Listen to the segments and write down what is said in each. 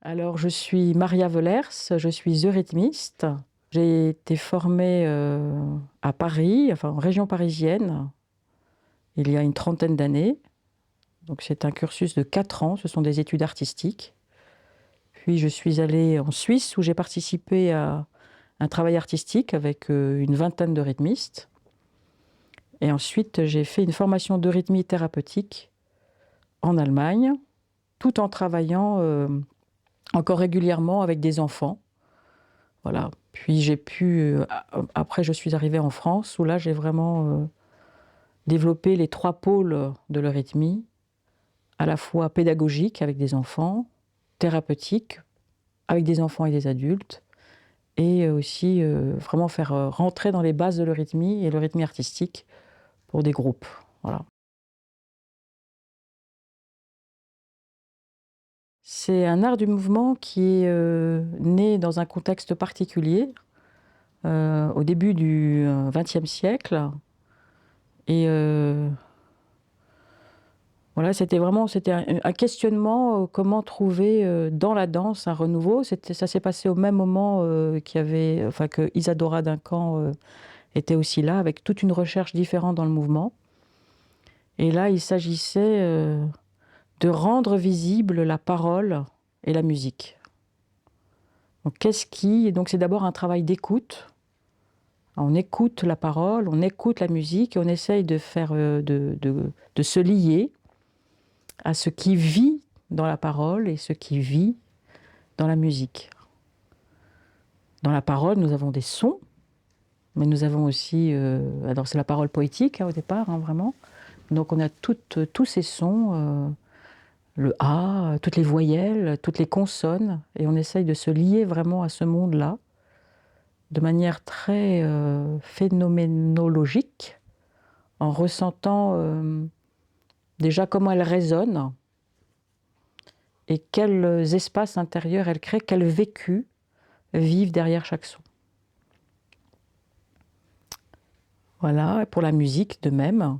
Alors, je suis Maria Vollers, je suis eurythmiste. J'ai été formée à Paris, enfin en région parisienne, il y a une trentaine d'années. Donc, c'est un cursus de 4 ans, ce sont des études artistiques. Puis, je suis allée en Suisse où j'ai participé à un travail artistique avec une vingtaine de rythmistes. Et ensuite, j'ai fait une formation d'eurythmie thérapeutique en Allemagne, tout en travaillant encore régulièrement avec des enfants. Voilà. Puis j'ai pu, après je suis arrivée en France où là j'ai vraiment développé les 3 pôles de l'eurythmie, à la fois pédagogique avec des enfants, thérapeutique avec des enfants et des adultes, et aussi vraiment faire rentrer dans les bases de l'eurythmie et l'eurythmie artistique pour des groupes. Voilà. C'est un art du mouvement qui est né dans un contexte particulier, au début du XXe siècle. Et voilà, c'était un questionnement, comment trouver, dans la danse un renouveau. Ça s'est passé au même moment, que Isadora Duncan, était aussi là, avec toute une recherche différente dans le mouvement. Et là, il s'agissait, de rendre visible la parole et la musique. Donc c'est d'abord un travail d'écoute. On écoute la parole, on écoute la musique et on essaye de faire, de se lier à ce qui vit dans la parole et ce qui vit dans la musique. Dans la parole, nous avons des sons, mais nous avons aussi, alors c'est la parole poétique au départ, vraiment. Donc on a tous ces sons, le A, toutes les voyelles, toutes les consonnes, et on essaye de se lier vraiment à ce monde-là, de manière très phénoménologique, en ressentant déjà comment elles résonnent et quels espaces intérieurs elles créent, quel vécu vivent derrière chaque son. Voilà, et pour la musique de même.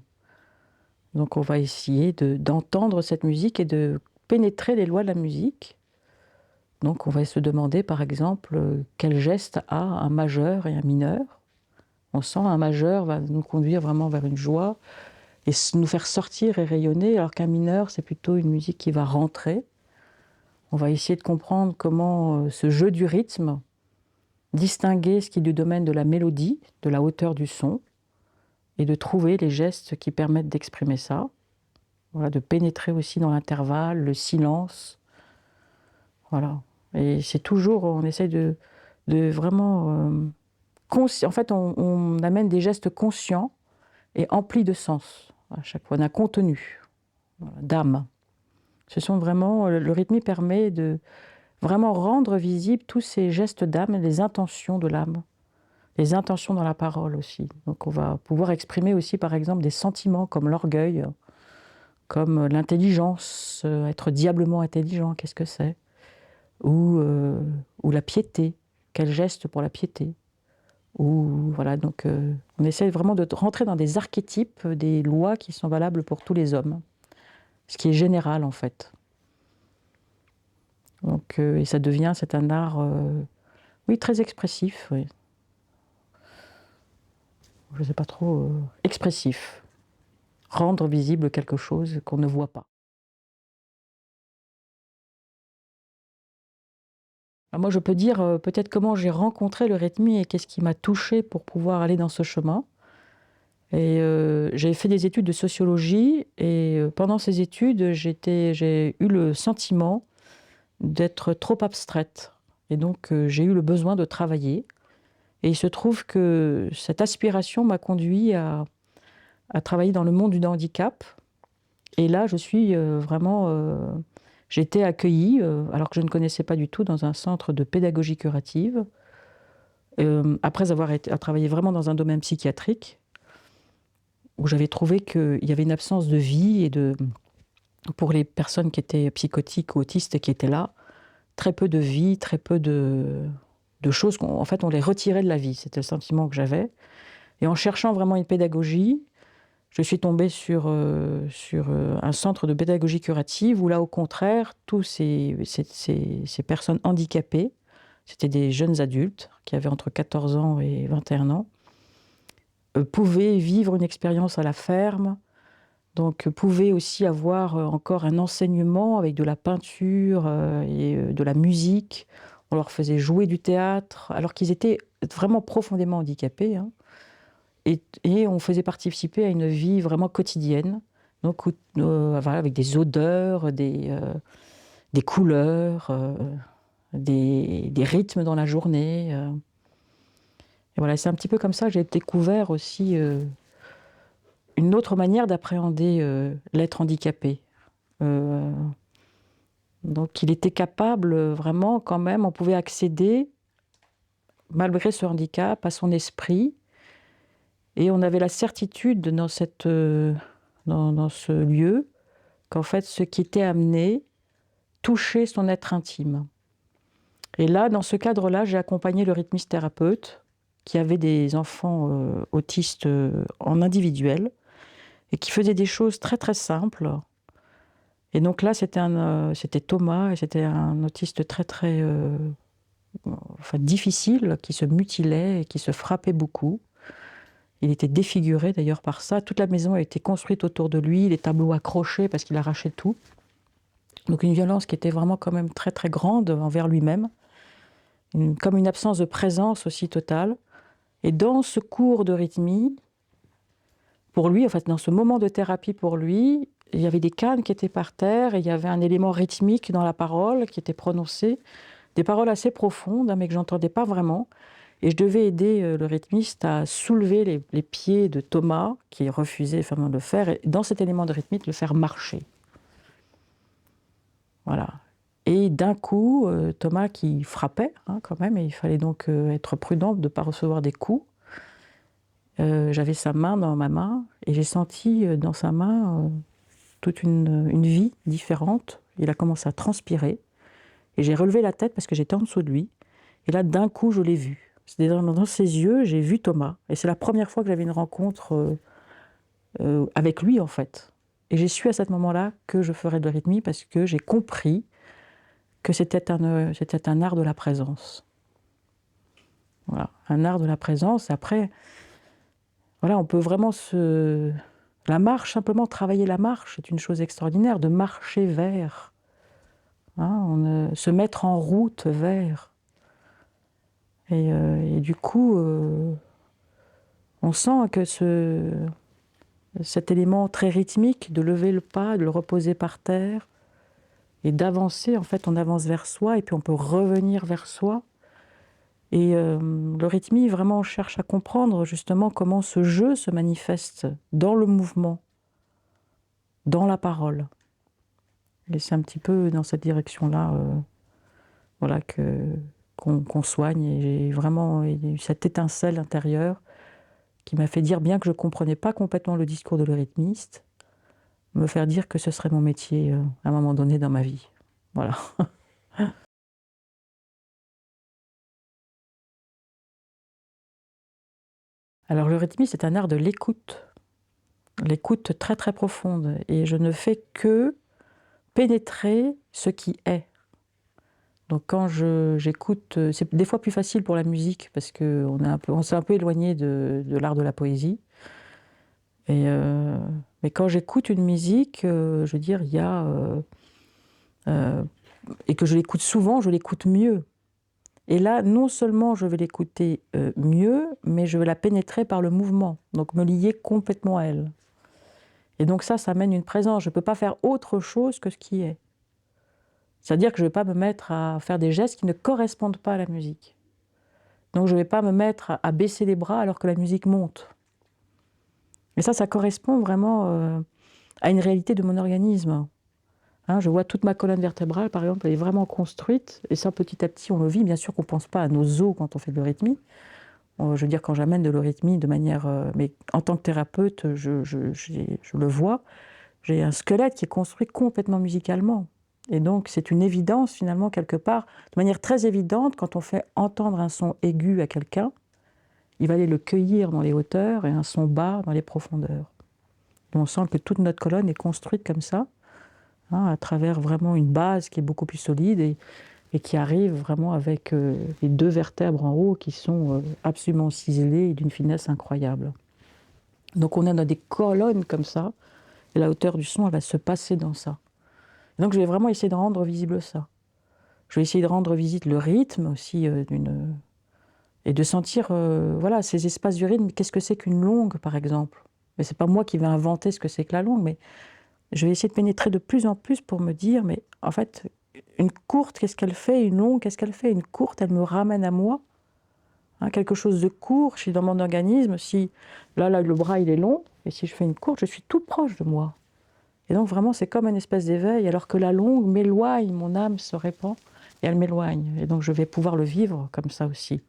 Donc on va essayer d'entendre cette musique et de pénétrer les lois de la musique. Donc on va se demander par exemple quel geste a un majeur et un mineur. On sent un majeur va nous conduire vraiment vers une joie et nous faire sortir et rayonner, alors qu'un mineur c'est plutôt une musique qui va rentrer. On va essayer de comprendre comment ce jeu du rythme, distinguer ce qui est du domaine de la mélodie, de la hauteur du son, et de trouver les gestes qui permettent d'exprimer ça. Voilà, de pénétrer aussi dans l'intervalle, le silence. Voilà. Et c'est toujours, on essaye de vraiment... en fait, on amène des gestes conscients et emplis de sens à chaque fois, d'un contenu, voilà, d'âme. Ce sont vraiment, le rythme permet de vraiment rendre visibles tous ces gestes d'âme et les intentions de l'âme. Les intentions dans la parole aussi. Donc on va pouvoir exprimer aussi par exemple des sentiments comme l'orgueil, comme l'intelligence, être diablement intelligent, qu'est-ce que c'est? Ou la piété, quel geste pour la piété? Ou voilà, donc on essaie vraiment de rentrer dans des archétypes, des lois qui sont valables pour tous les hommes, ce qui est général en fait. Donc et ça devient, c'est un art, oui, très expressif, oui. Je ne sais pas trop, expressif. Rendre visible quelque chose qu'on ne voit pas. Alors moi, je peux dire, peut-être comment j'ai rencontré le rythme et qu'est-ce qui m'a touchée pour pouvoir aller dans ce chemin. Et j'ai fait des études de sociologie et pendant ces études, j'ai eu le sentiment d'être trop abstraite et donc j'ai eu le besoin de travailler et il se trouve que cette aspiration m'a conduit à travailler dans le monde du handicap et là, je suis vraiment, j'ai été accueillie, alors que je ne connaissais pas du tout, dans un centre de pédagogie curative, après avoir travaillé vraiment dans un domaine psychiatrique, où j'avais trouvé qu'il y avait une absence de vie et pour les personnes qui étaient psychotiques ou autistes qui étaient là, très peu de vie, très peu de choses en fait, on les retirait de la vie. C'était le sentiment que j'avais. Et en cherchant vraiment une pédagogie, je suis tombée sur un centre de pédagogie curative où là, au contraire, tous ces personnes handicapées, c'était des jeunes adultes qui avaient entre 14 ans et 21 ans, pouvaient vivre une expérience à la ferme, donc pouvaient aussi avoir encore un enseignement avec de la peinture et de la musique. On leur faisait jouer du théâtre, alors qu'ils étaient vraiment profondément handicapés, hein. Et on faisait participer à une vie vraiment quotidienne, donc voilà, avec des odeurs, des couleurs, des rythmes dans la journée. Et voilà, c'est un petit peu comme ça que j'ai découvert aussi une autre manière d'appréhender l'être handicapé. Donc il était capable vraiment quand même, on pouvait accéder, malgré ce handicap, à son esprit. Et on avait la certitude dans ce lieu qu'en fait, ce qui était amené touchait son être intime. Et là, dans ce cadre-là, j'ai accompagné le rythmiste thérapeute qui avait des enfants autistes en individuel et qui faisait des choses très très simples. Et donc là, c'était Thomas, et c'était un autiste très très difficile, qui se mutilait et qui se frappait beaucoup. Il était défiguré d'ailleurs par ça. Toute la maison a été construite autour de lui, les tableaux accrochés parce qu'il arrachait tout. Donc une violence qui était vraiment quand même très très grande envers lui-même, comme une absence de présence aussi totale. Et dans ce cours de rythmie, pour lui, en fait, dans ce moment de thérapie pour lui, il y avait des cannes qui étaient par terre et il y avait un élément rythmique dans la parole qui était prononcé, des paroles assez profondes, hein, mais que j'entendais pas vraiment. Et je devais aider le rythmiste à soulever les pieds de Thomas, qui refusait fermement de le faire, et dans cet élément de rythmique, le faire marcher. Voilà. Et d'un coup, Thomas qui frappait, hein, quand même, et il fallait donc être prudent de ne pas recevoir des coups. J'avais sa main dans ma main, et j'ai senti dans sa main toute une vie différente. Il a commencé à transpirer, et j'ai relevé la tête parce que j'étais en dessous de lui. Et là, d'un coup, je l'ai vu. Dans ses yeux, j'ai vu Thomas. Et c'est la première fois que j'avais une rencontre avec lui, en fait. Et j'ai su à ce moment-là que je ferais de la rythmie parce que j'ai compris que c'était un art de la présence. Voilà, un art de la présence. Après, voilà, on peut vraiment la marche, simplement travailler la marche, c'est une chose extraordinaire, de marcher vers, hein, se mettre en route vers. Et du coup, on sent que cet élément très rythmique de lever le pas, de le reposer par terre et d'avancer, en fait, on avance vers soi et puis on peut revenir vers soi. Et le rythmie, vraiment, on cherche à comprendre justement comment ce jeu se manifeste dans le mouvement, dans la parole. Et c'est un petit peu dans cette direction-là voilà, qu'on soigne. Et j'ai vraiment eu cette étincelle intérieure qui m'a fait dire, bien que je ne comprenais pas complètement le discours de le rythmiste, me faire dire que ce serait mon métier à un moment donné dans ma vie. Voilà. Alors le rythmiste, c'est un art de l'écoute très très profonde. Et je ne fais que pénétrer ce qui est. Donc quand j'écoute, c'est des fois plus facile pour la musique parce qu'on s'est un peu éloigné de l'art de la poésie. Mais quand j'écoute une musique, je veux dire, il y a et que je l'écoute souvent, je l'écoute mieux. Et là, non seulement je vais l'écouter mieux, mais je vais la pénétrer par le mouvement, donc me lier complètement à elle. Et donc ça mène une présence. Je ne peux pas faire autre chose que ce qui est. C'est-à-dire que je ne vais pas me mettre à faire des gestes qui ne correspondent pas à la musique. Donc je ne vais pas me mettre à baisser les bras alors que la musique monte. Et ça correspond vraiment à une réalité de mon organisme. Hein, je vois toute ma colonne vertébrale, par exemple, elle est vraiment construite. Et ça, petit à petit, on le vit. Bien sûr qu'on ne pense pas à nos os quand on fait de l'eurythmie. Je veux dire, quand j'amène de l'eurythmie de manière... mais en tant que thérapeute, je le vois. J'ai un squelette qui est construit complètement musicalement. Et donc, c'est une évidence, finalement, quelque part, de manière très évidente, quand on fait entendre un son aigu à quelqu'un, il va aller le cueillir dans les hauteurs et un son bas dans les profondeurs. On sent que toute notre colonne est construite comme ça, hein, à travers vraiment une base qui est beaucoup plus solide et qui arrive vraiment avec les 2 vertèbres en haut qui sont absolument ciselées et d'une finesse incroyable. Donc on a dans des colonnes comme ça, et la hauteur du son, elle va se passer dans ça. Donc je vais vraiment essayer de rendre visible ça. Je vais essayer de rendre visible le rythme aussi et de sentir voilà, ces espaces du rythme. Qu'est-ce que c'est qu'une longue, par exemple? Mais c'est pas moi qui vais inventer ce que c'est que la longue, mais je vais essayer de pénétrer de plus en plus pour me dire, mais en fait, une courte, qu'est-ce qu'elle fait? Une longue, qu'est-ce qu'elle fait? Une courte, elle me ramène à moi. Hein, quelque chose de court, je suis dans mon organisme. Si là, le bras, il est long, et si je fais une courte, je suis tout proche de moi. Et donc vraiment, c'est comme une espèce d'éveil, alors que la longue m'éloigne, mon âme se répand, et elle m'éloigne. Et donc je vais pouvoir le vivre comme ça aussi.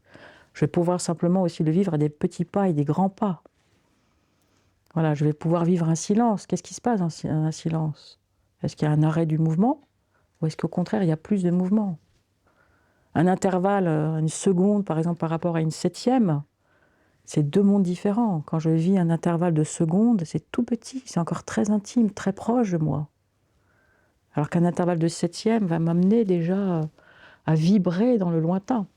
Je vais pouvoir simplement aussi le vivre à des petits pas et des grands pas. Voilà, je vais pouvoir vivre un silence. Qu'est-ce qui se passe dans un silence? Est-ce qu'il y a un arrêt du mouvement? Ou est-ce qu'au contraire, il y a plus de mouvement? Un intervalle, une seconde, par exemple, par rapport à une septième, c'est 2 mondes différents. Quand je vis un intervalle de seconde, c'est tout petit, c'est encore très intime, très proche de moi. Alors qu'un intervalle de septième va m'amener déjà à vibrer dans le lointain.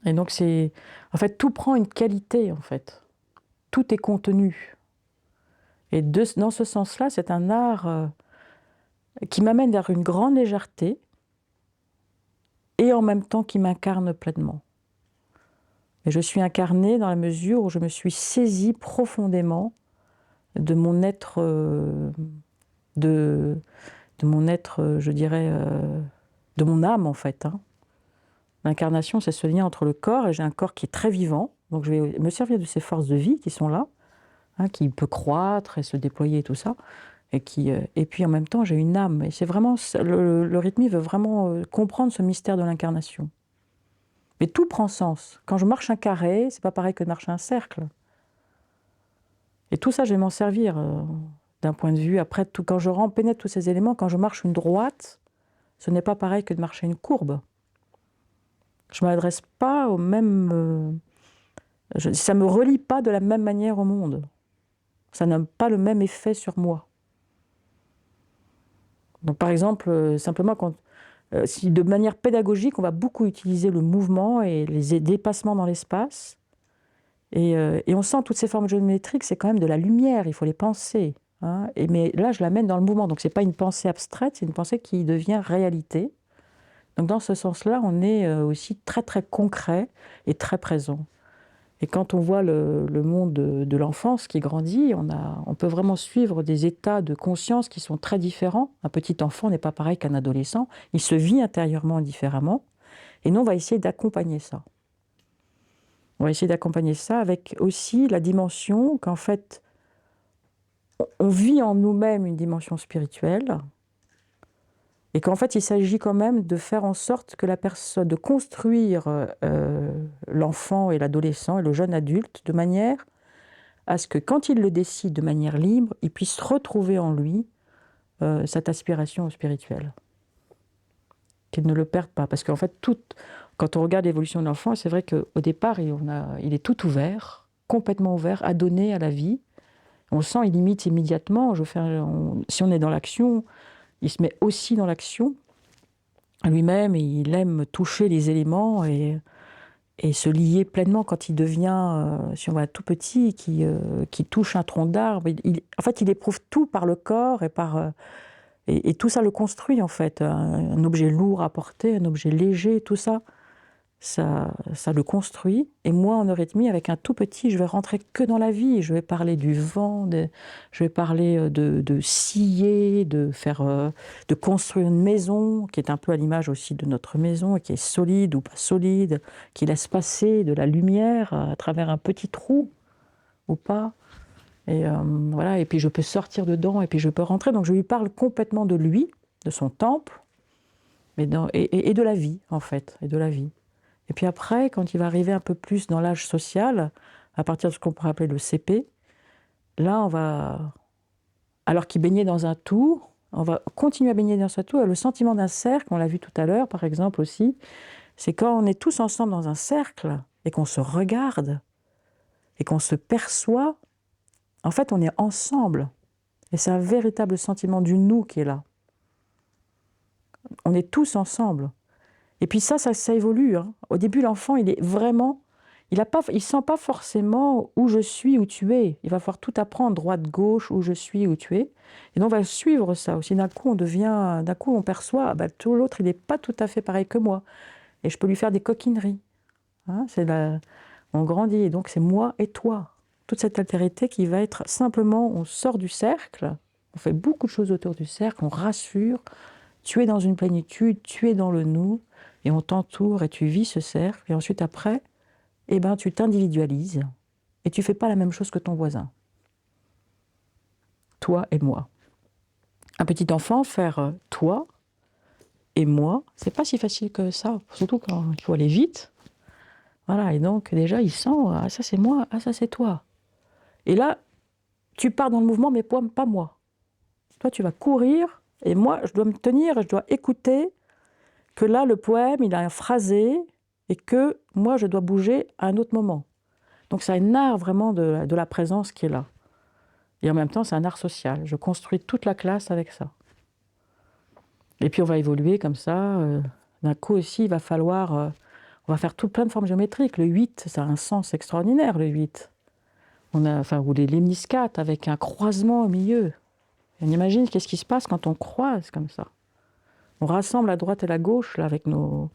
Et donc c'est... En fait, tout prend une qualité, en fait. Tout est contenu. Et dans ce sens-là, c'est un art qui m'amène vers une grande légèreté et en même temps qui m'incarne pleinement. Et je suis incarnée dans la mesure où je me suis saisie profondément de mon être, je dirais, de mon âme en fait. Hein. L'incarnation, c'est ce lien entre le corps, et j'ai un corps qui est très vivant, donc je vais me servir de ces forces de vie qui sont là, hein, qui peut croître et se déployer et tout ça, et puis en même temps j'ai une âme. Et c'est vraiment, le rythme veut vraiment comprendre ce mystère de l'incarnation. Mais tout prend sens. Quand je marche un carré, c'est pas pareil que de marcher un cercle. Et tout ça, je vais m'en servir d'un point de vue. Après, quand je pénètre tous ces éléments, quand je marche une droite, ce n'est pas pareil que de marcher une courbe. Je ne m'adresse pas au même... ça ne me relie pas de la même manière au monde. Ça n'a pas le même effet sur moi. Donc, par exemple, simplement, si de manière pédagogique, on va beaucoup utiliser le mouvement et les dépassements dans l'espace, et on sent toutes ces formes géométriques, c'est quand même de la lumière, il faut les penser. Hein, mais là, je l'amène dans le mouvement, donc ce n'est pas une pensée abstraite, c'est une pensée qui devient réalité. Donc dans ce sens-là, on est aussi très très concret et très présent. Et quand on voit le monde de l'enfance qui grandit, on peut vraiment suivre des états de conscience qui sont très différents. Un petit enfant n'est pas pareil qu'un adolescent, il se vit intérieurement différemment. Et nous, on va essayer d'accompagner ça. On va essayer d'accompagner ça avec aussi la dimension qu'en fait, on vit en nous-mêmes une dimension spirituelle, et qu'en fait, il s'agit quand même de faire en sorte que la personne, de construire l'enfant et l'adolescent et le jeune adulte de manière à ce que quand il le décide de manière libre, il puisse retrouver en lui cette aspiration spirituelle. Qu'il ne le perde pas. Parce qu'en fait, quand on regarde l'évolution de l'enfant, c'est vrai qu'au départ, il est tout ouvert, complètement ouvert, à donner à la vie. On le sent, il imite immédiatement. Si on est dans l'action, il se met aussi dans l'action lui-même, et il aime toucher les éléments et se lier pleinement quand il devient, si on va tout petit, qui touche un tronc d'arbre. En fait, il éprouve tout par le corps et tout ça le construit en fait. Un objet lourd à porter, un objet léger, tout ça, ça le construit. Et moi, en eurythmie, avec un tout petit, je vais rentrer que dans la vie. Je vais parler du vent, je vais parler de scier, de construire une maison qui est un peu à l'image aussi de notre maison, qui est solide ou pas solide, qui laisse passer de la lumière à travers un petit trou ou pas. Et voilà. Et puis je peux sortir dedans et puis je peux rentrer. Donc je lui parle complètement de lui, de son temple, et de la vie en fait, et de la vie. Et puis après, quand il va arriver un peu plus dans l'âge social, à partir de ce qu'on pourrait appeler le CP, là, alors qu'il baignait dans un tout, on va continuer à baigner dans ce tout. Le sentiment d'un cercle, on l'a vu tout à l'heure, par exemple aussi, c'est quand on est tous ensemble dans un cercle et qu'on se regarde et qu'on se perçoit, En fait, on est ensemble. Et c'est un véritable sentiment du nous qui est là. On est tous ensemble. Et puis ça évolue. Hein. Au début, l'enfant, il est vraiment... Il sent pas forcément où je suis, où tu es. Il va falloir tout apprendre, droite, gauche, où je suis, où tu es. Et donc, on va suivre ça aussi. D'un coup, on perçoit, tout l'autre, il n'est pas tout à fait pareil que moi. Et je peux lui faire des coquineries. Hein, on grandit. Et donc, c'est moi et toi. Toute cette altérité qui va être simplement, on sort du cercle, on fait beaucoup de choses autour du cercle, on rassure. Tu es dans une plénitude, tu es dans le nous, et on t'entoure et tu vis ce cercle. Et ensuite, après, tu t'individualises et tu fais pas la même chose que ton voisin. Toi et moi. Un petit enfant, faire toi et moi, c'est pas si facile que ça, surtout quand il faut aller vite. Voilà, et donc déjà, il sent, ah ça c'est moi, ah ça c'est toi. Et là, tu pars dans le mouvement, mais pas moi. Toi, tu vas courir, et moi, je dois me tenir, et je dois écouter que là, le poème, il a un phrasé, et que moi, je dois bouger à un autre moment. Donc c'est un art vraiment de la présence qui est là. Et en même temps, c'est un art social. Je construis toute la classe avec ça. Et puis on va évoluer comme ça. D'un coup aussi, il va falloir... on va faire tout plein de formes géométriques. Le 8, ça a un sens extraordinaire, le 8. Ou les lemniscates avec un croisement au milieu. Et on imagine qu'est-ce qui se passe quand on croise comme ça. On rassemble la droite et la gauche là, avec nos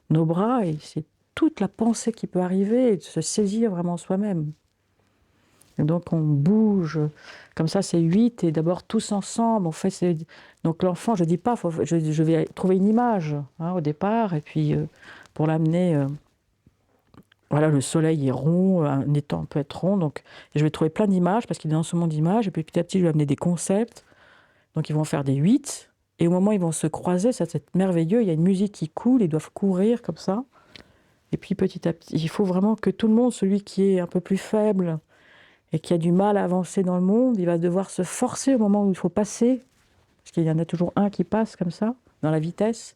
bras, et c'est toute la pensée qui peut arriver et de se saisir vraiment soi-même. Et donc on bouge, comme ça c'est 8, et d'abord tous ensemble, on fait donc l'enfant, je dis pas, je vais trouver une image au départ, et puis pour l'amener, voilà, le soleil est rond, un étang peut être rond, donc je vais trouver plein d'images, parce qu'il est dans ce monde d'images, et puis petit à petit je vais amener des concepts, donc ils vont faire des 8, et au moment où ils vont se croiser, c'est merveilleux, il y a une musique qui coule, ils doivent courir comme ça, et puis petit à petit, il faut vraiment que tout le monde, celui qui est un peu plus faible, et qui a du mal à avancer dans le monde, il va devoir se forcer au moment où il faut passer, parce qu'il y en a toujours un qui passe comme ça, dans la vitesse,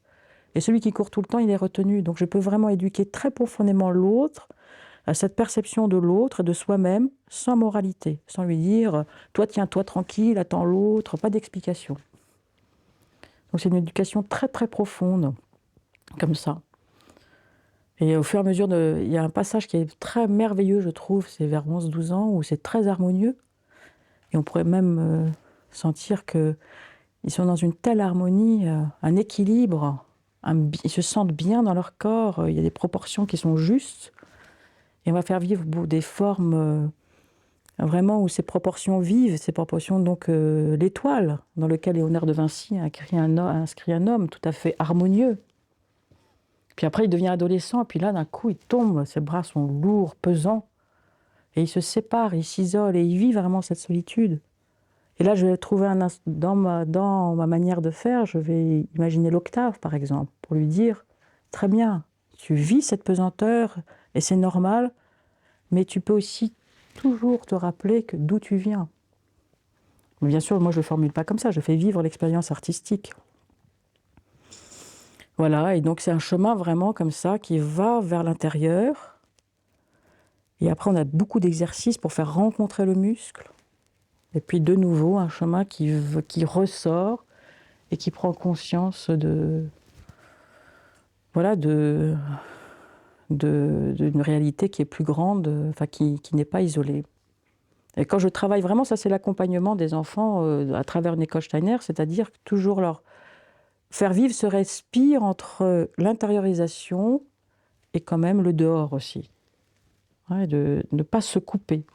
et celui qui court tout le temps, il est retenu. Donc je peux vraiment éduquer très profondément l'autre, à cette perception de l'autre et de soi-même, sans moralité, sans lui dire « toi tiens-toi tranquille, attends l'autre », pas d'explication. Donc c'est une éducation très très profonde, comme ça. Et au fur et à mesure, il y a un passage qui est très merveilleux, je trouve, c'est vers 11-12 ans, où c'est très harmonieux. Et on pourrait même sentir qu'ils sont dans une telle harmonie, un équilibre, ils se sentent bien dans leur corps, il y a des proportions qui sont justes. Et on va faire vivre des formes vraiment où ces proportions vivent, ces proportions, donc l'étoile, dans lequel Léonard de Vinci a inscrit un homme tout à fait harmonieux. Puis après, il devient adolescent, et puis là, d'un coup, il tombe, ses bras sont lourds, pesants, et il se sépare, il s'isole, et il vit vraiment cette solitude. Et là, je vais trouver dans ma manière de faire, je vais imaginer l'octave, par exemple, pour lui dire « Très bien, tu vis cette pesanteur, et c'est normal, mais tu peux aussi toujours te rappeler d'où tu viens. » Mais bien sûr, moi, je ne le formule pas comme ça, je fais vivre l'expérience artistique. Voilà, et donc c'est un chemin vraiment comme ça qui va vers l'intérieur. Et après, on a beaucoup d'exercices pour faire rencontrer le muscle. Et puis de nouveau, un chemin qui ressort et qui prend conscience d'une réalité qui est plus grande, qui n'est pas isolée. Et quand je travaille vraiment, ça c'est l'accompagnement des enfants à travers une école Steiner, c'est-à-dire toujours leur faire vivre ce respire entre l'intériorisation et quand même le dehors aussi. De ne pas se couper.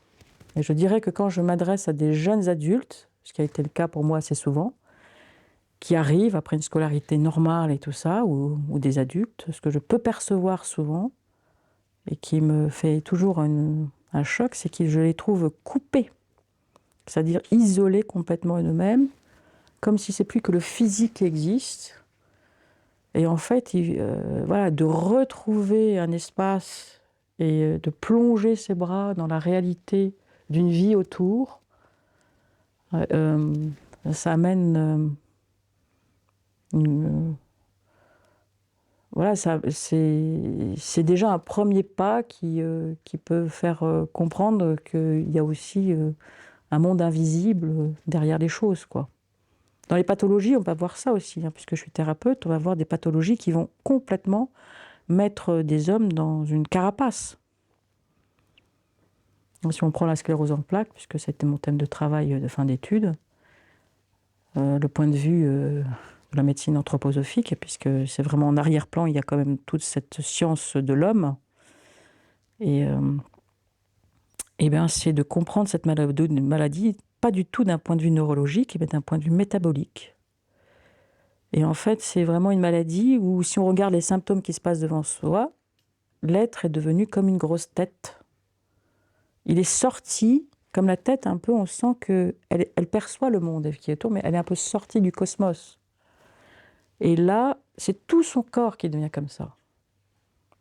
Et je dirais que quand je m'adresse à des jeunes adultes, ce qui a été le cas pour moi assez souvent, qui arrivent après une scolarité normale et tout ça, ou des adultes, ce que je peux percevoir souvent, et qui me fait toujours un choc, c'est que je les trouve coupés, c'est-à-dire isolés complètement d'eux-mêmes, comme si c'est plus que le physique qui existe. Et en fait, de retrouver un espace et de plonger ses bras dans la réalité d'une vie autour, ça amène c'est déjà un premier pas qui peut faire comprendre qu'il y a aussi un monde invisible derrière les choses, quoi. Dans les pathologies, on va voir ça aussi, hein, puisque je suis thérapeute, on va voir des pathologies qui vont complètement mettre des hommes dans une carapace. Si on prend la sclérose en plaques, puisque c'était mon thème de travail de fin d'études, le point de vue de la médecine anthroposophique, puisque c'est vraiment en arrière-plan, il y a quand même toute cette science de l'homme. Et bien, c'est de comprendre cette maladie, pas du tout d'un point de vue neurologique, mais d'un point de vue métabolique. Et en fait, c'est vraiment une maladie où, si on regarde les symptômes qui se passent devant soi, l'être est devenu comme une grosse tête. Il est sorti, comme la tête, un peu, on sent qu'elle perçoit le monde qui est autour, mais elle est un peu sortie du cosmos. Et là, c'est tout son corps qui devient comme ça.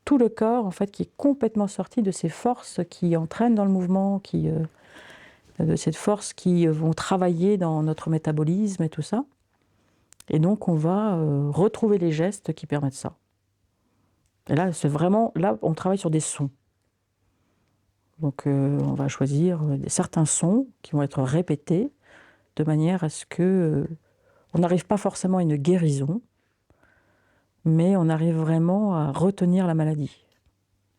Tout le corps, en fait, qui est complètement sorti de ces forces qui entraînent dans le mouvement, de cette force qui vont travailler dans notre métabolisme et tout ça. Et donc, on va retrouver les gestes qui permettent ça. Et là, c'est vraiment, là, on travaille sur des sons. Donc, on va choisir certains sons qui vont être répétés de manière à ce que on n'arrive pas forcément à une guérison, mais on arrive vraiment à retenir la maladie.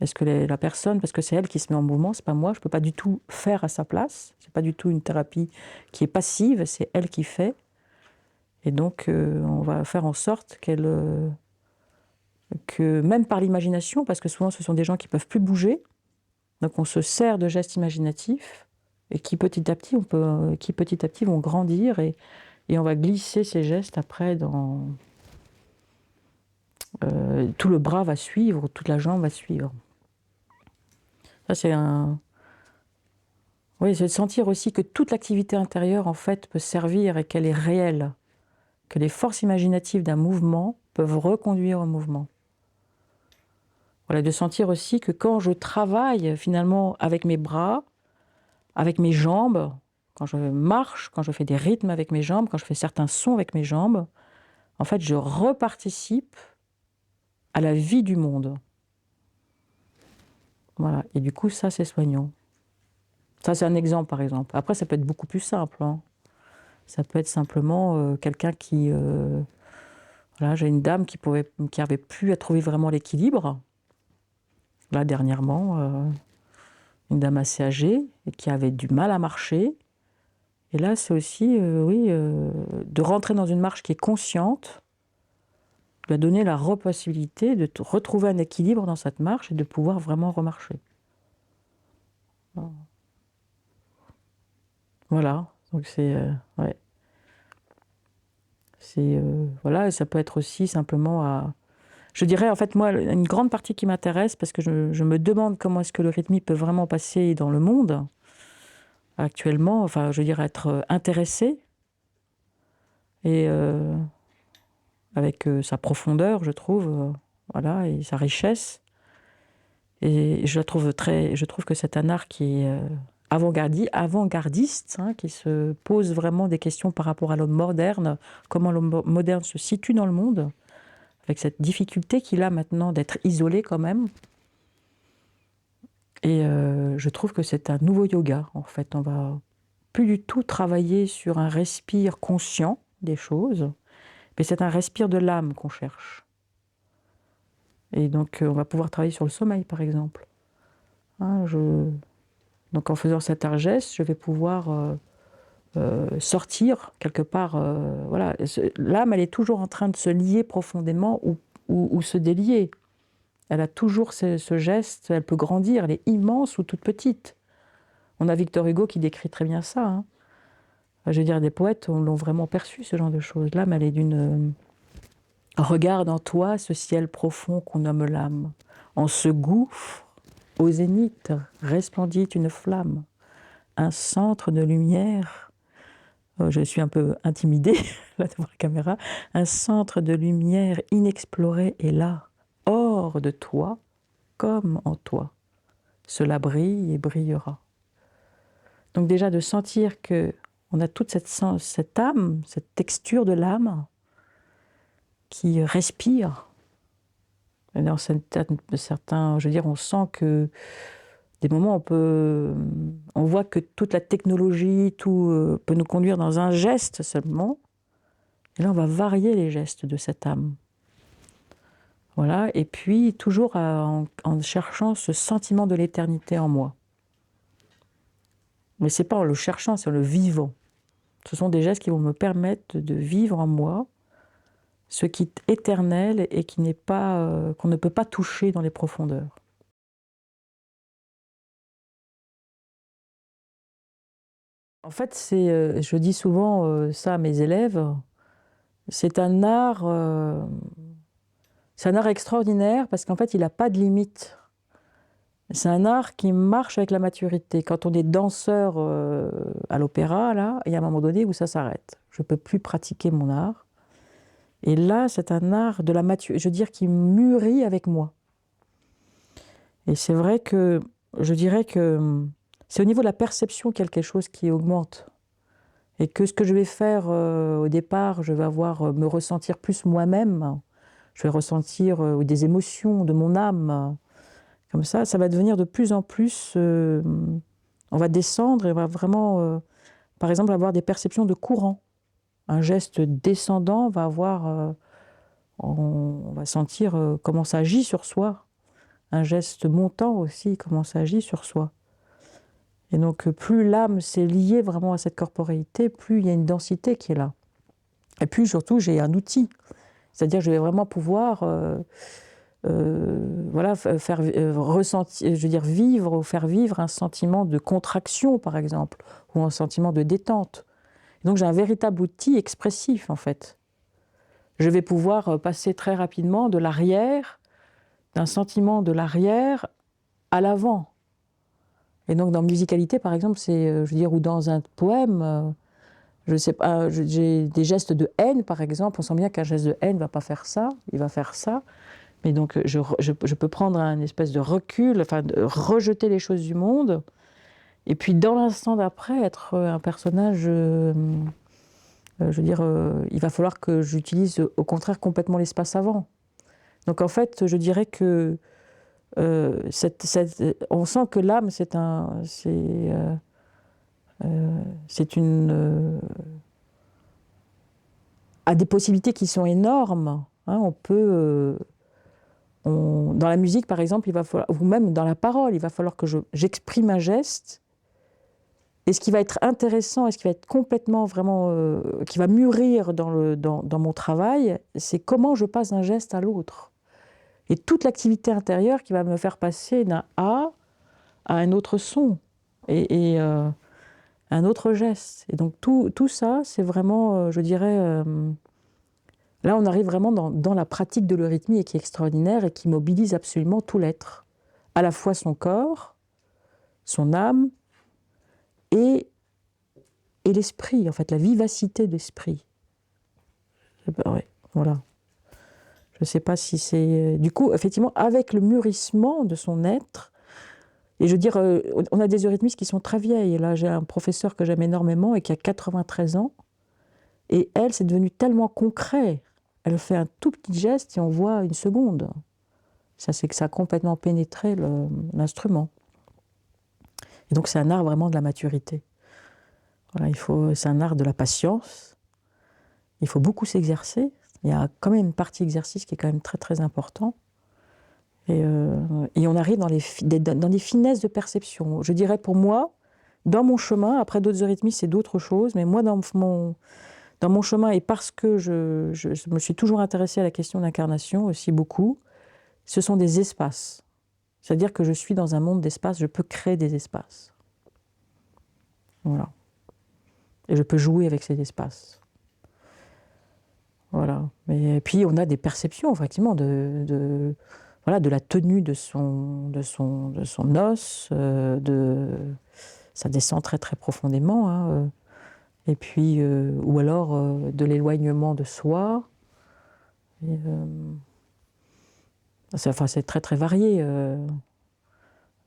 Est-ce que la personne, parce que c'est elle qui se met en mouvement, c'est pas moi, je peux pas du tout faire à sa place. C'est pas du tout une thérapie qui est passive, c'est elle qui fait. Et donc, on va faire en sorte que même par l'imagination, parce que souvent ce sont des gens qui peuvent plus bouger, donc on se sert de gestes imaginatifs et qui petit à petit vont grandir et on va glisser ces gestes après dans tout le bras va suivre, toute la jambe va suivre. Ça c'est oui, c'est de sentir aussi que toute l'activité intérieure en fait peut servir et qu'elle est réelle, que les forces imaginatives d'un mouvement peuvent reconduire au mouvement. Voilà, de sentir aussi que quand je travaille finalement avec mes bras, avec mes jambes, quand je marche, quand je fais des rythmes avec mes jambes, quand je fais certains sons avec mes jambes, en fait, je reparticipe à la vie du monde. Voilà, et du coup, ça, c'est soignant. Ça, c'est un exemple, par exemple. Après, ça peut être beaucoup plus simple, hein. Ça peut être simplement quelqu'un qui... voilà, j'ai une dame qui n'avait plus à trouver vraiment l'équilibre. Là, dernièrement, une dame assez âgée et qui avait du mal à marcher. Et là, c'est aussi, de rentrer dans une marche qui est consciente, lui a donné la possibilité de retrouver un équilibre dans cette marche et de pouvoir vraiment remarcher. Voilà, donc c'est... ouais. C'est... voilà, et ça peut être aussi simplement à... Je dirais, en fait, moi, une grande partie qui m'intéresse, parce que je me demande comment est-ce que le rythmique peut vraiment passer dans le monde, actuellement, enfin, je dirais être intéressé, et avec sa profondeur, je trouve, voilà, et sa richesse. Et je trouve que c'est un art qui est avant-gardiste, hein, qui se pose vraiment des questions par rapport à l'homme moderne, comment l'homme moderne se situe dans le monde, avec cette difficulté qu'il a maintenant d'être isolé quand même. Et je trouve que c'est un nouveau yoga, en fait. On va plus du tout travailler sur un respire conscient des choses, mais c'est un respire de l'âme qu'on cherche. Et donc, on va pouvoir travailler sur le sommeil, par exemple. Hein, donc, en faisant cet art-geste, je vais pouvoir sortir quelque part. Voilà. L'âme, elle est toujours en train de se lier profondément ou se délier. Elle a toujours ce geste, elle peut grandir, elle est immense ou toute petite. On a Victor Hugo qui décrit très bien ça, hein. Je veux dire, des poètes l'ont vraiment perçu, ce genre de choses. L'âme, elle est d'une... Regarde en toi ce ciel profond qu'on nomme l'âme. En ce gouffre, au zénith, resplendit une flamme. Un centre de lumière... je suis un peu intimidée, là, devant la caméra. Un centre de lumière inexploré est là, hors de toi, comme en toi. Cela brille et brillera. Donc déjà, de sentir qu'on a toute cette âme, cette texture de l'âme qui respire. Et dans certains, je veux dire, on sent que des moments où on voit que toute la technologie, tout peut nous conduire dans un geste seulement. Et là, on va varier les gestes de cette âme. Voilà, et puis toujours en cherchant ce sentiment de l'éternité en moi. Mais c'est pas en le cherchant, c'est en le vivant. Ce sont des gestes qui vont me permettre de vivre en moi ce qui est éternel et qui n'est pas, qu'on ne peut pas toucher dans les profondeurs. En fait, je dis souvent ça à mes élèves, c'est un art extraordinaire parce qu'en fait, il n'a pas de limite. C'est un art qui marche avec la maturité. Quand on est danseur à l'opéra, là, il y a un moment donné où ça s'arrête. Je ne peux plus pratiquer mon art. Et là, c'est un art de la maturité, je veux dire, qui mûrit avec moi. Et c'est vrai que je dirais que c'est au niveau de la perception quelque chose qui augmente. Et que ce que je vais faire au départ, je vais me ressentir plus moi-même. Je vais ressentir des émotions de mon âme. Comme ça va devenir de plus en plus... on va descendre et on va vraiment, par exemple, avoir des perceptions de courant. Un geste descendant va avoir... on va sentir comment ça agit sur soi. Un geste montant aussi, comment ça agit sur soi. Et donc, plus l'âme s'est liée vraiment à cette corporéité, plus il y a une densité qui est là. Et puis, surtout, j'ai un outil. C'est-à-dire que je vais vraiment pouvoir... voilà, faire ressentir, je veux dire vivre ou faire vivre un sentiment de contraction, par exemple, ou un sentiment de détente. Et donc j'ai un véritable outil expressif, en fait. Je vais pouvoir passer très rapidement de l'arrière, d'un sentiment de l'arrière à l'avant. Et donc dans musicalité, par exemple, c'est, je veux dire, ou dans un poème, je sais pas, j'ai des gestes de haine, par exemple. On sent bien qu'un geste de haine ne va pas faire ça, il va faire ça. Mais donc, je peux prendre un espèce de recul, enfin, de rejeter les choses du monde, et puis dans l'instant d'après, être un personnage, je veux dire, il va falloir que j'utilise au contraire complètement l'espace avant. Donc en fait, je dirais que on sent que l'âme, c'est a des possibilités qui sont énormes. Hein, on peut... dans la musique, par exemple, il va falloir, ou même dans la parole, il va falloir que j'exprime un geste. Et ce qui va être intéressant et ce qui va être complètement, vraiment, qui va mûrir dans mon travail, c'est comment je passe d'un geste à l'autre. Et toute l'activité intérieure qui va me faire passer d'un A à un autre son et un autre geste. Et donc tout ça, c'est vraiment, je dirais... là, on arrive vraiment dans la pratique de l'eurythmie qui est extraordinaire et qui mobilise absolument tout l'être. À la fois son corps, son âme et l'esprit, en fait, la vivacité d'esprit. Ouais, voilà. Je ne sais pas si c'est... Du coup, effectivement, avec le mûrissement de son être, et je veux dire, on a des eurythmistes qui sont très vieilles. Là, j'ai un professeur que j'aime énormément et qui a 93 ans. Et elle, c'est devenu tellement concret. Elle fait un tout petit geste et on voit une seconde. Ça, c'est que ça a complètement pénétré l'instrument. Et donc, c'est un art vraiment de la maturité. Voilà, c'est un art de la patience. Il faut beaucoup s'exercer. Il y a quand même une partie exercice qui est quand même très, très important. Et on arrive dans des finesses de perception. Je dirais pour moi, dans mon chemin, après d'autres eurythmies, c'est d'autres choses, mais moi, dans mon chemin, et parce que je me suis toujours intéressée à la question d'incarnation aussi beaucoup, ce sont des espaces. C'est-à-dire que je suis dans un monde d'espace, je peux créer des espaces. Voilà. Et je peux jouer avec ces espaces. Voilà. Et puis on a des perceptions, effectivement, voilà, de la tenue de son os, ça descend très très profondément, hein, et puis, ou alors de l'éloignement de soi. Et, c'est très très varié.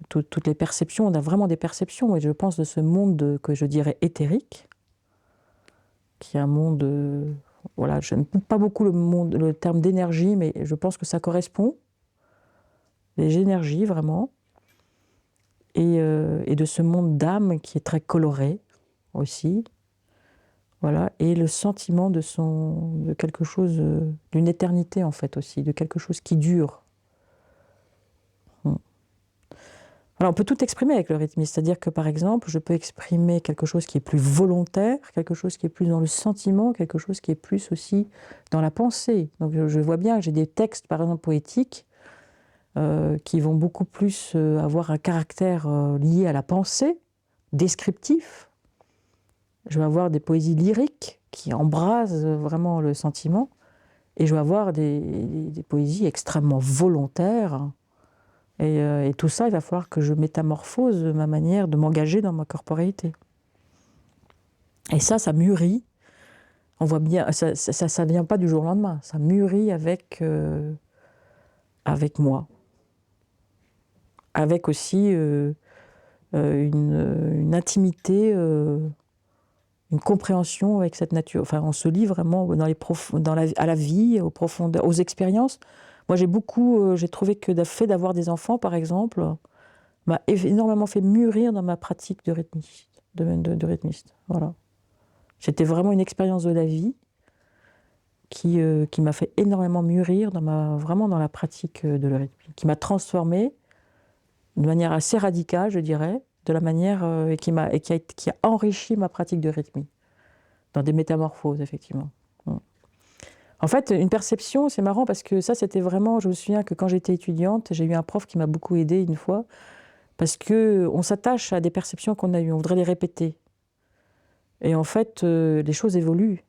Toutes les perceptions, on a vraiment des perceptions, et je pense de ce monde que je dirais éthérique, qui est un monde, voilà, je n'aime pas beaucoup le terme d'énergie, mais je pense que ça correspond, les énergies vraiment. et de ce monde d'âme qui est très coloré aussi. Voilà, et le sentiment de quelque chose, d'une éternité en fait aussi, de quelque chose qui dure. Alors, on peut tout exprimer avec le rythmisme, c'est-à-dire que par exemple, je peux exprimer quelque chose qui est plus volontaire, quelque chose qui est plus dans le sentiment, quelque chose qui est plus aussi dans la pensée. Donc je vois bien que j'ai des textes, par exemple poétiques, qui vont beaucoup plus avoir un caractère lié à la pensée, descriptif. Je vais avoir des poésies lyriques qui embrasent vraiment le sentiment, et je vais avoir des poésies extrêmement volontaires. Et tout ça, il va falloir que je métamorphose ma manière de m'engager dans ma corporéité. Et ça mûrit. On voit bien, ça vient pas du jour au lendemain. Ça mûrit avec moi. Avec aussi une intimité, une compréhension avec cette nature. Enfin, on se lie vraiment à la vie, aux profondeurs, aux expériences. Moi, j'ai trouvé que le fait d'avoir des enfants, par exemple, m'a énormément fait mûrir dans ma pratique de rythmiste. Voilà. C'était vraiment une expérience de la vie qui m'a fait énormément mûrir vraiment dans la pratique de le rythme, qui m'a transformée de manière assez radicale, je dirais, de la manière qui a enrichi ma pratique de rythmie, dans des métamorphoses, effectivement. En fait, une perception, c'est marrant parce que ça, c'était vraiment, je me souviens que quand j'étais étudiante, j'ai eu un prof qui m'a beaucoup aidée une fois, parce qu'on s'attache à des perceptions qu'on a eues, on voudrait les répéter. Et en fait, les choses évoluent.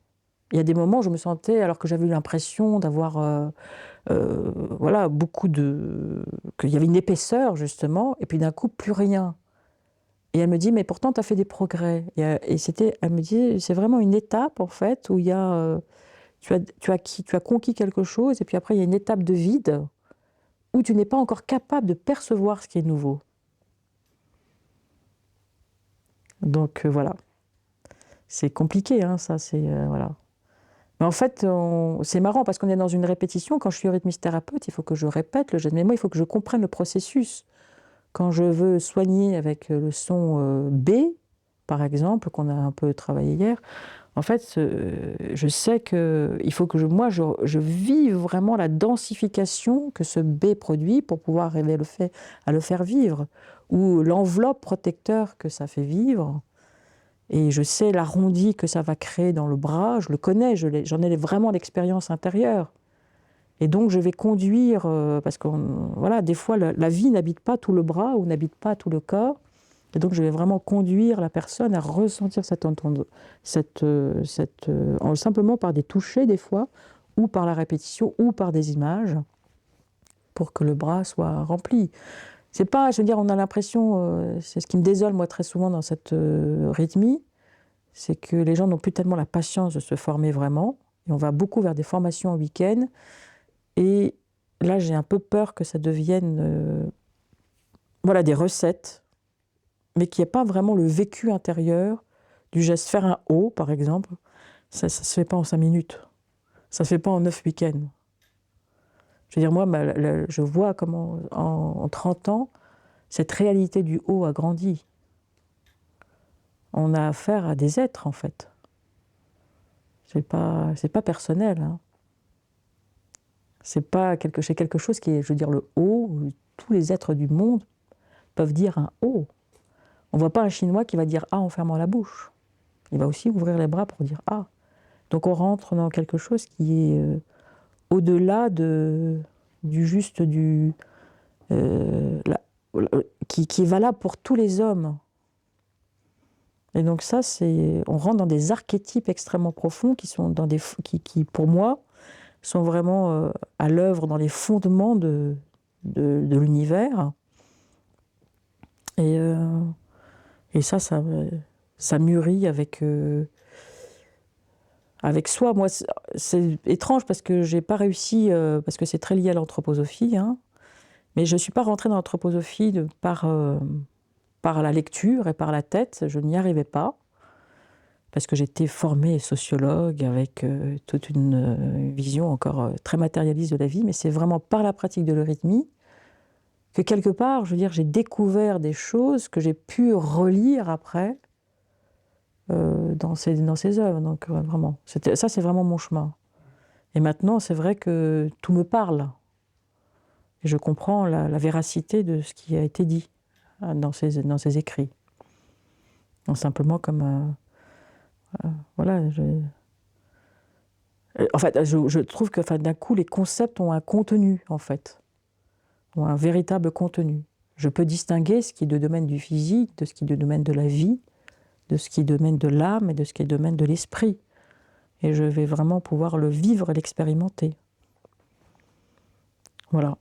Il y a des moments où je me sentais, alors que j'avais eu l'impression d'avoir voilà, qu'il y avait une épaisseur, justement, et puis d'un coup, plus rien. Et elle me dit, mais pourtant, tu as fait des progrès. Elle me dit, c'est vraiment une étape, en fait, où il y a, tu as conquis quelque chose, et puis après, il y a une étape de vide, où tu n'es pas encore capable de percevoir ce qui est nouveau. Donc, voilà. C'est compliqué, hein, ça, voilà. Mais en fait, c'est marrant parce qu'on est dans une répétition. Quand je suis rythmiste thérapeute, il faut que je répète le geste. Mais moi, il faut que je comprenne le processus. Quand je veux soigner avec le son B, par exemple, qu'on a un peu travaillé hier, en fait, je sais qu'il faut que je vive vraiment la densification que ce B produit pour pouvoir arriver à le faire vivre, ou l'enveloppe protecteur que ça fait vivre. Et je sais l'arrondi que ça va créer dans le bras, je le connais, j'en ai vraiment l'expérience intérieure. Et donc je vais conduire, parce que voilà, des fois la vie n'habite pas tout le bras ou n'habite pas tout le corps. Et donc je vais vraiment conduire la personne à ressentir simplement par des touchés des fois, ou par la répétition, ou par des images, pour que le bras soit rempli. C'est pas, je veux dire, on a l'impression, c'est ce qui me désole moi très souvent dans cette rythmie, c'est que les gens n'ont plus tellement la patience de se former vraiment. Et on va beaucoup vers des formations en week-end. Et là, j'ai un peu peur que ça devienne voilà, des recettes, mais qu'il n'y ait pas vraiment le vécu intérieur du geste. Faire un O, par exemple, ça ne se fait pas en 5 minutes. Ça ne se fait pas en 9 week-ends. Je veux dire, moi, je vois comment, en 30 ans, cette réalité du O a grandi. On a affaire à des êtres, en fait. C'est pas personnel. Hein. C'est quelque chose qui est, je veux dire, le O, où tous les êtres du monde peuvent dire un O. On ne voit pas un Chinois qui va dire A en fermant la bouche. Il va aussi ouvrir les bras pour dire A. Donc on rentre dans quelque chose qui est au-delà qui est valable pour tous les hommes. Et donc ça, on rentre dans des archétypes extrêmement profonds qui pour moi, sont vraiment à l'œuvre dans les fondements de l'univers. Et ça mûrit avec soi. Moi, c'est étrange parce que j'ai pas réussi, parce que c'est très lié à l'anthroposophie, hein, mais je ne suis pas rentrée dans l'anthroposophie par la lecture et par la tête. Je n'y arrivais pas. Parce que j'étais formée sociologue avec toute une vision encore très matérialiste de la vie, mais c'est vraiment par la pratique de l'eurythmie que quelque part, je veux dire, j'ai découvert des choses que j'ai pu relire après dans ces œuvres. Donc vraiment, ça c'est vraiment mon chemin. Et maintenant, c'est vrai que tout me parle. Et je comprends la véracité de ce qui a été dit dans ces écrits. Donc simplement comme... voilà, en fait, je trouve que d'un coup, les concepts ont un contenu, en fait. Ont un véritable contenu. Je peux distinguer ce qui est du domaine du physique, de ce qui est du domaine de la vie, de ce qui est du domaine de l'âme et de ce qui est du domaine de l'esprit. Et je vais vraiment pouvoir le vivre et l'expérimenter. Voilà.